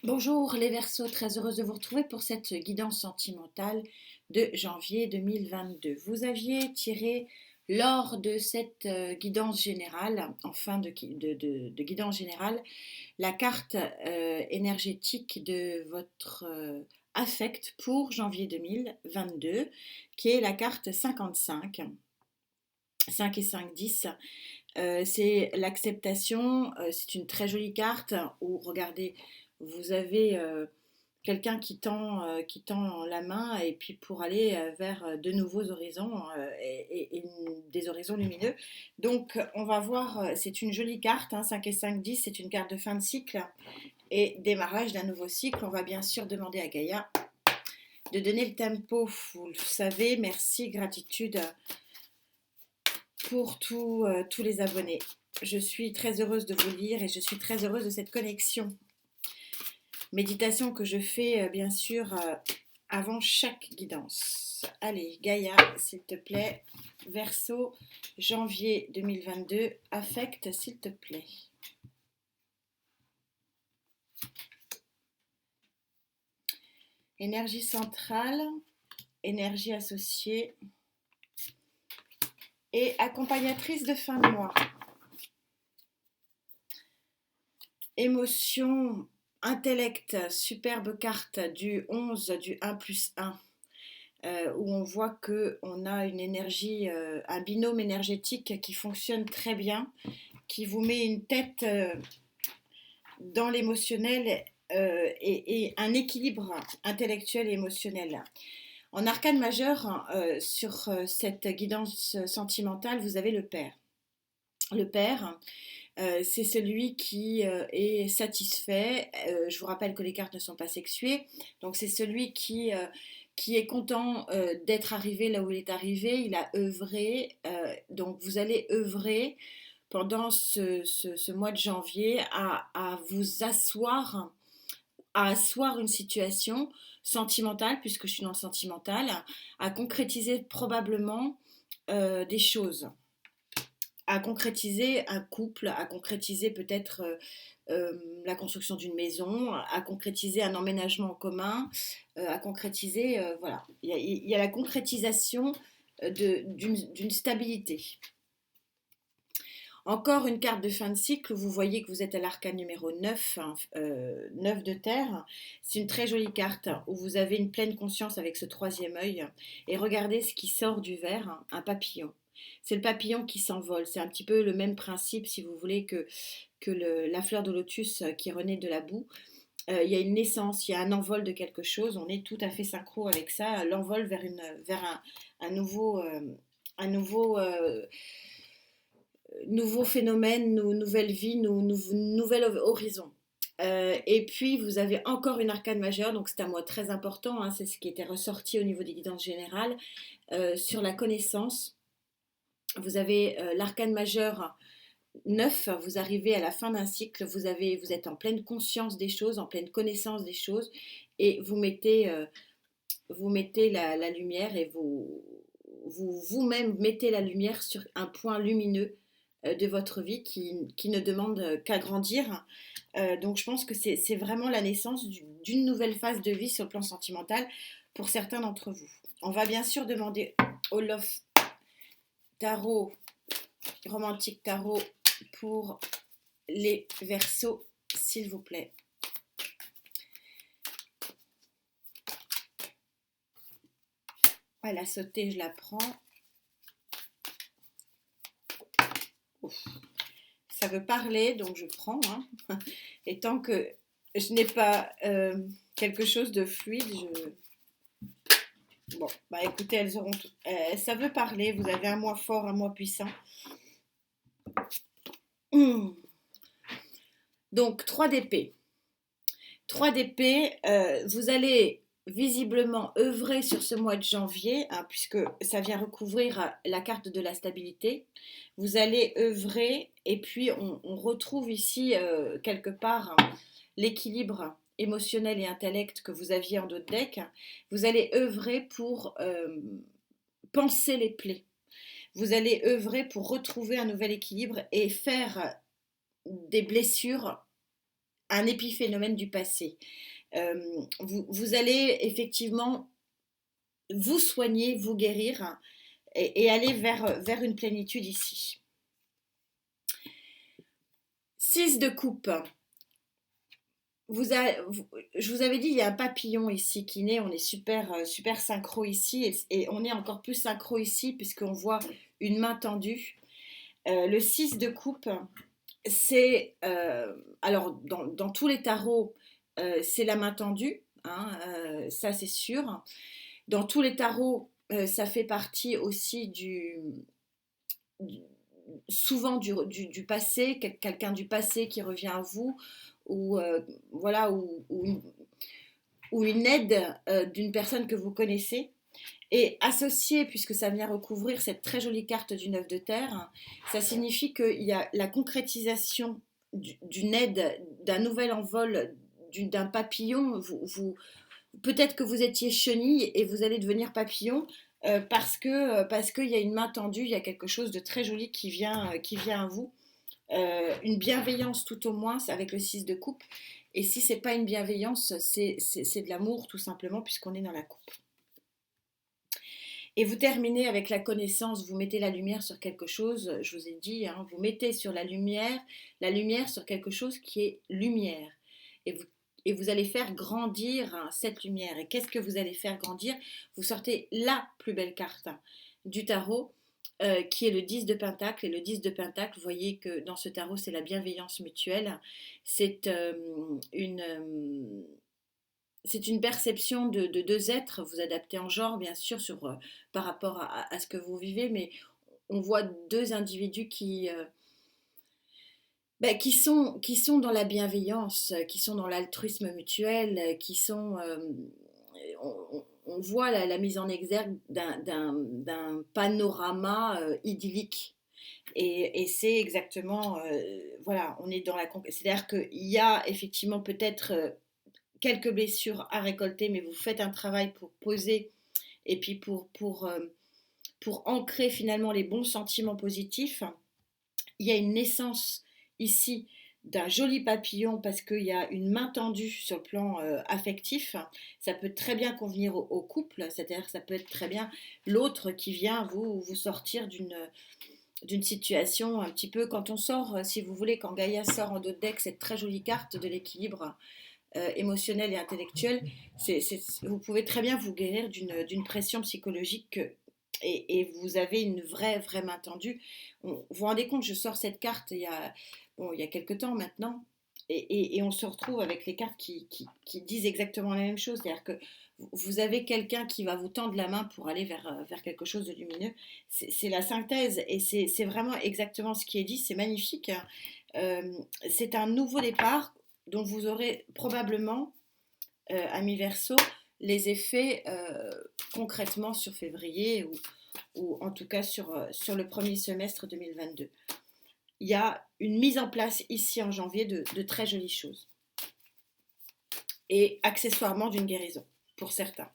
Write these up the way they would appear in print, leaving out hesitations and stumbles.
Bonjour les Verseaux, très heureuse de vous retrouver pour cette guidance sentimentale de janvier 2022. Vous aviez tiré lors de cette guidance générale, en fin de guidance générale, la carte énergétique de votre affect pour janvier 2022, qui est la carte 55, 5 et 5, 10. C'est l'acceptation, c'est une très jolie carte où, regardez, vous avez quelqu'un qui tend la main et puis pour aller vers de nouveaux horizons et des horizons lumineux. Donc on va voir, c'est une jolie carte, hein, 5 et 5, 10, c'est une carte de fin de cycle et démarrage d'un nouveau cycle. On va bien sûr demander à Gaïa de donner le tempo, vous le savez, merci, gratitude pour tous les abonnés. Je suis très heureuse de vous lire et je suis très heureuse de cette connexion. Méditation que je fais bien sûr avant chaque guidance. Allez, Gaïa, s'il te plaît. Verseau, janvier 2022. Affect, s'il te plaît. Énergie centrale, énergie associée et accompagnatrice de fin de mois. Émotion, intellect, superbe carte du 11 du 1 plus 1. Où on voit qu'on a une énergie, un binôme énergétique qui fonctionne très bien, qui vous met une tête dans l'émotionnel et un équilibre intellectuel et émotionnel. En arcane majeur, sur cette guidance sentimentale, vous avez le père. Le père, c'est celui qui est satisfait. Je vous rappelle que les cartes ne sont pas sexuées. Donc c'est celui qui est content d'être arrivé là où il est arrivé. Il a œuvré. Donc vous allez œuvrer pendant ce mois de janvier à vous asseoir, à asseoir une situation sentimentale, puisque je suis dans le sentimental, à concrétiser probablement des choses, à concrétiser un couple, à concrétiser peut-être la construction d'une maison, à concrétiser un emménagement en commun, à concrétiser, voilà. Il y a la concrétisation d'une stabilité. Encore une carte de fin de cycle, vous voyez que vous êtes à l'arcane numéro 9, 9 de terre. C'est une très jolie carte où vous avez une pleine conscience avec ce troisième œil. Et regardez ce qui sort du verre, hein, un papillon. C'est le papillon qui s'envole. C'est un petit peu le même principe, si vous voulez, que la fleur de lotus qui renaît de la boue. Il y a une naissance, il y a un envol de quelque chose. On est tout à fait synchro avec ça. L'envol vers un nouveau... un nouveau nouveau phénomène, nouvelle vie, nouvel horizon. Et puis vous avez encore une arcane majeure, donc c'est un mois très important, hein, c'est ce qui était ressorti au niveau des guidances générales, sur la connaissance. Vous avez l'arcane majeure 9, vous arrivez à la fin d'un cycle, vous êtes en pleine conscience des choses, en pleine connaissance des choses, et vous mettez la lumière et vous-même mettez la lumière sur un point lumineux de votre vie qui ne demande qu'à grandir. Donc je pense que c'est vraiment la naissance d'une nouvelle phase de vie sur le plan sentimental pour certains d'entre vous. On va bien sûr demander au Love Tarot, Romantique Tarot, pour les Verseaux, s'il vous plaît. Elle a sauté, je la prends. Ouf. Ça veut parler, donc je prends. Hein. Et tant que je n'ai pas quelque chose de fluide, Bon, bah écoutez, elles auront tout. Ça veut parler, vous avez un mois fort, un mois puissant. Donc, 3 d'épée. 3 d'épée, vous allez visiblement œuvrer sur ce mois de janvier, hein, puisque ça vient recouvrir la carte de la stabilité. Vous allez œuvrer, et puis on retrouve ici quelque part l'équilibre émotionnel et intellect que vous aviez en dos de deck. Vous allez œuvrer pour penser les plaies. Vous allez œuvrer pour retrouver un nouvel équilibre et faire des blessures un épiphénomène du passé. Vous allez effectivement vous soigner, vous guérir et aller vers une plénitude ici. 6 de coupe. Je vous avais dit, il y a un papillon ici qui naît, on est super synchro ici et on est encore plus synchro ici puisqu'on voit une main tendue. Le 6 de coupe, c'est, alors dans tous les tarots, c'est la main tendue, hein, ça c'est sûr. Dans tous les tarots, ça fait partie aussi du- souvent du passé, quelqu'un du passé qui revient à vous, ou voilà, ou une aide d'une personne que vous connaissez. Et associé, puisque ça vient recouvrir cette très jolie carte du 9 de terre, ça signifie qu'il y a la concrétisation d'une aide, d'un nouvel envol, d'un papillon. Peut-être que vous étiez chenille et vous allez devenir papillon parce qu'il y a une main tendue, il y a quelque chose de très joli qui vient à vous. Une bienveillance tout au moins avec le 6 de coupe. Et si c'est pas une bienveillance, c'est de l'amour tout simplement puisqu'on est dans la coupe. Et vous terminez avec la connaissance, vous mettez la lumière sur quelque chose, je vous ai dit, hein, vous mettez sur la lumière sur quelque chose qui est lumière. Et vous, et vous allez faire grandir cette lumière. Et qu'est-ce que vous allez faire grandir? Vous sortez la plus belle carte du tarot, qui est le 10 de Pentacle. Et le 10 de Pentacle, vous voyez que dans ce tarot, c'est la bienveillance mutuelle. C'est c'est une perception de deux êtres, vous adaptez en genre bien sûr par rapport à ce que vous vivez, mais on voit deux individus qui sont dans la bienveillance, qui sont dans l'altruisme mutuel, on voit la mise en exergue d'un panorama idyllique. Et c'est exactement, voilà, on est dans la... C'est-à-dire qu'il y a effectivement peut-être quelques blessures à récolter, mais vous faites un travail pour poser et puis pour ancrer finalement les bons sentiments positifs. Il y a une naissance ici d'un joli papillon parce qu'il y a une main tendue sur le plan affectif. Ça peut très bien convenir au couple, c'est-à-dire que ça peut être très bien l'autre qui vient vous sortir d'une situation un petit peu quand on sort, si vous voulez, quand Gaïa sort en dos de deck, cette très jolie carte de l'équilibre émotionnel et intellectuel, vous pouvez très bien vous guérir d'une pression psychologique et vous avez une vraie main tendue. Vous vous rendez compte, je sors cette carte il y a quelques temps maintenant, et on se retrouve avec les cartes qui disent exactement la même chose, c'est-à-dire que vous avez quelqu'un qui va vous tendre la main pour aller vers quelque chose de lumineux. C'est la synthèse et c'est vraiment exactement ce qui est dit, c'est magnifique. C'est un nouveau départ dont vous aurez probablement, amis Verseau, les effets concrètement sur février ou en tout cas sur le premier semestre 2022. Il y a une mise en place ici en janvier de très jolies choses et accessoirement d'une guérison pour certains.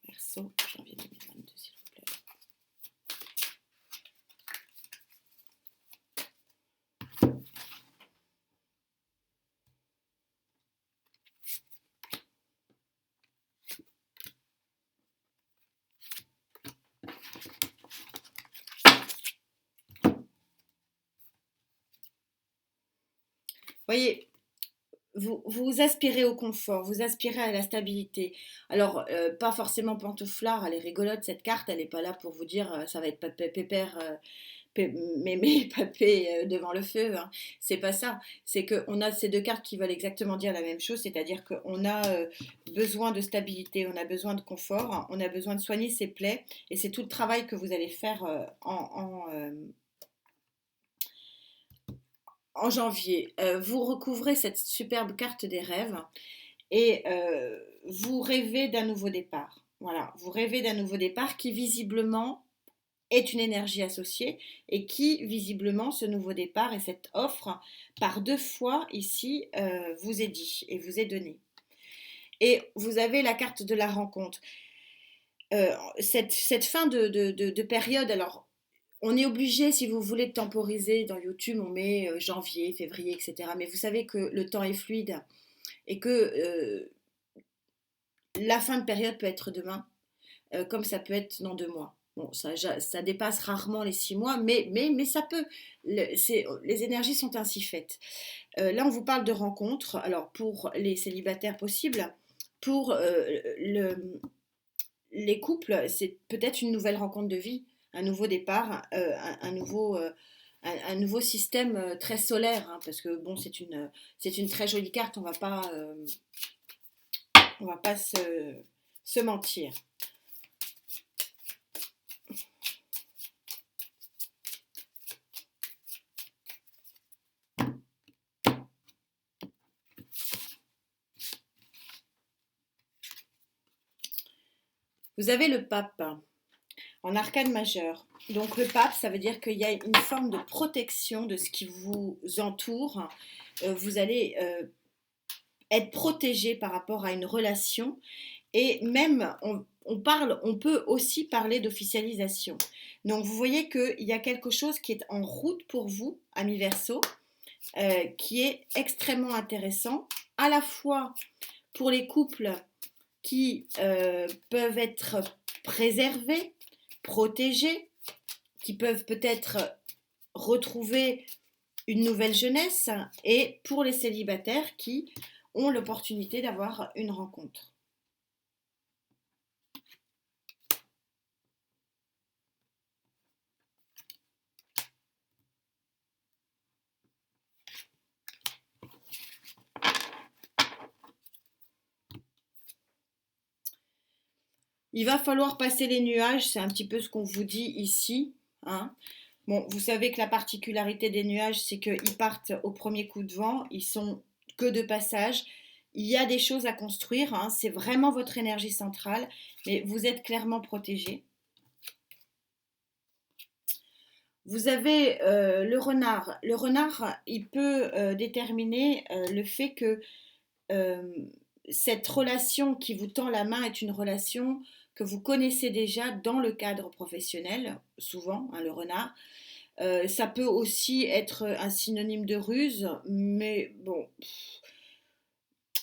Verseau, janvier 2022, s'il vous plaît. Voyez, vous aspirez au confort, vous aspirez à la stabilité. Alors, pas forcément pantouflard, elle est rigolote cette carte, elle n'est pas là pour vous dire ça va être pépère, mémé, papé devant le feu. Hein. C'est pas ça. C'est qu'on a ces deux cartes qui veulent exactement dire la même chose, c'est-à-dire qu'on a besoin de stabilité, on a besoin de confort, on a besoin de soigner ses plaies, et c'est tout le travail que vous allez faire en janvier. Vous recouvrez cette superbe carte des rêves et vous rêvez d'un nouveau départ. Voilà, vous rêvez d'un nouveau départ qui visiblement est une énergie associée et qui visiblement ce nouveau départ et cette offre par deux fois ici vous est dit et vous est donné. Et vous avez la carte de la rencontre. Cette fin de période, alors On est obligé, si vous voulez temporiser dans YouTube, on met janvier, février, etc. Mais vous savez que le temps est fluide et que la fin de période peut être demain, comme ça peut être dans 2 mois. Bon, ça dépasse rarement les 6 mois, mais ça peut. Les énergies sont ainsi faites. Là, on vous parle de rencontres. Alors, pour les célibataires possibles, pour les couples, c'est peut-être une nouvelle rencontre de vie, un nouveau départ, un nouveau système très solaire, hein, parce que bon, c'est une très jolie carte, on va pas se mentir. Vous avez le pape en arcane majeur. Donc le pape, ça veut dire qu'il y a une forme de protection de ce qui vous entoure. Vous allez être protégé par rapport à une relation et même on peut aussi parler d'officialisation. Donc vous voyez qu'il y a quelque chose qui est en route pour vous, ami Verseau, qui est extrêmement intéressant, à la fois pour les couples qui peuvent être préservés, protégés, qui peuvent peut-être retrouver une nouvelle jeunesse, et pour les célibataires qui ont l'opportunité d'avoir une rencontre. Il va falloir passer les nuages, c'est un petit peu ce qu'on vous dit ici, hein. Bon, vous savez que la particularité des nuages, c'est qu'ils partent au premier coup de vent, ils sont que de passage. Il y a des choses à construire, hein, c'est vraiment votre énergie centrale, mais vous êtes clairement protégé. Vous avez le renard. Le renard, il peut déterminer le fait que euh, cette relation qui vous tend la main est une relation que vous connaissez déjà dans le cadre professionnel, souvent, hein, le renard. Ça peut aussi être un synonyme de ruse, mais bon,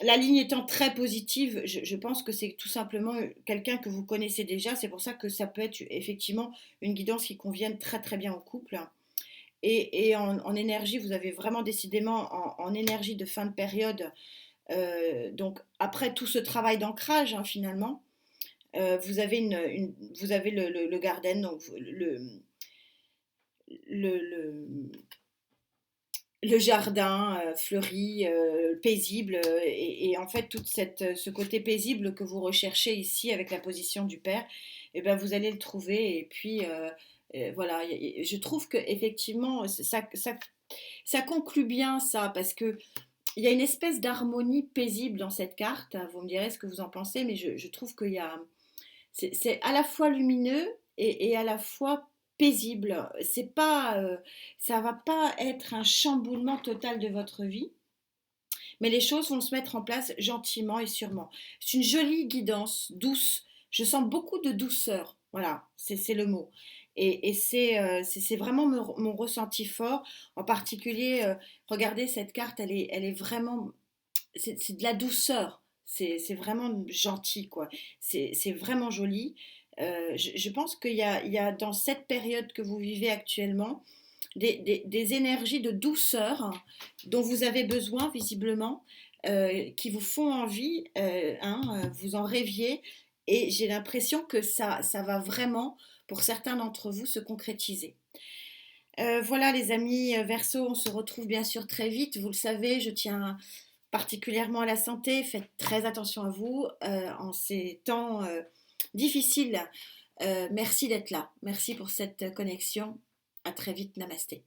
la ligne étant très positive, je pense que c'est tout simplement quelqu'un que vous connaissez déjà. C'est pour ça que ça peut être effectivement une guidance qui convienne très très bien au couple. Et en énergie, vous avez vraiment décidément en énergie de fin de période. Donc après tout ce travail d'ancrage, hein, finalement, vous avez vous avez le garden, donc le, le jardin fleuri, paisible, et en fait tout ce côté paisible que vous recherchez ici avec la position du père, et ben vous allez le trouver. Et puis voilà, je trouve que effectivement ça conclut bien ça, parce que il y a une espèce d'harmonie paisible dans cette carte. Vous me direz ce que vous en pensez, mais je trouve qu'il y a c'est à la fois lumineux et à la fois paisible. C'est pas, ça va pas être un chamboulement total de votre vie, mais les choses vont se mettre en place gentiment et sûrement. C'est une jolie guidance, douce. Je sens beaucoup de douceur. Voilà, c'est le mot. Et c'est vraiment mon ressenti fort. En particulier, regardez cette carte, elle est vraiment, c'est de la douceur. C'est vraiment gentil, quoi. C'est vraiment joli. Je pense qu'il y a dans cette période que vous vivez actuellement des énergies de douceur dont vous avez besoin visiblement, qui vous font envie, hein, vous en rêviez, et j'ai l'impression que ça va vraiment, pour certains d'entre vous, se concrétiser. Voilà les amis Verseau, on se retrouve bien sûr très vite, vous le savez, je tiens particulièrement à la santé, faites très attention à vous en ces temps difficiles. Merci d'être là, merci pour cette connexion, à très vite, namasté.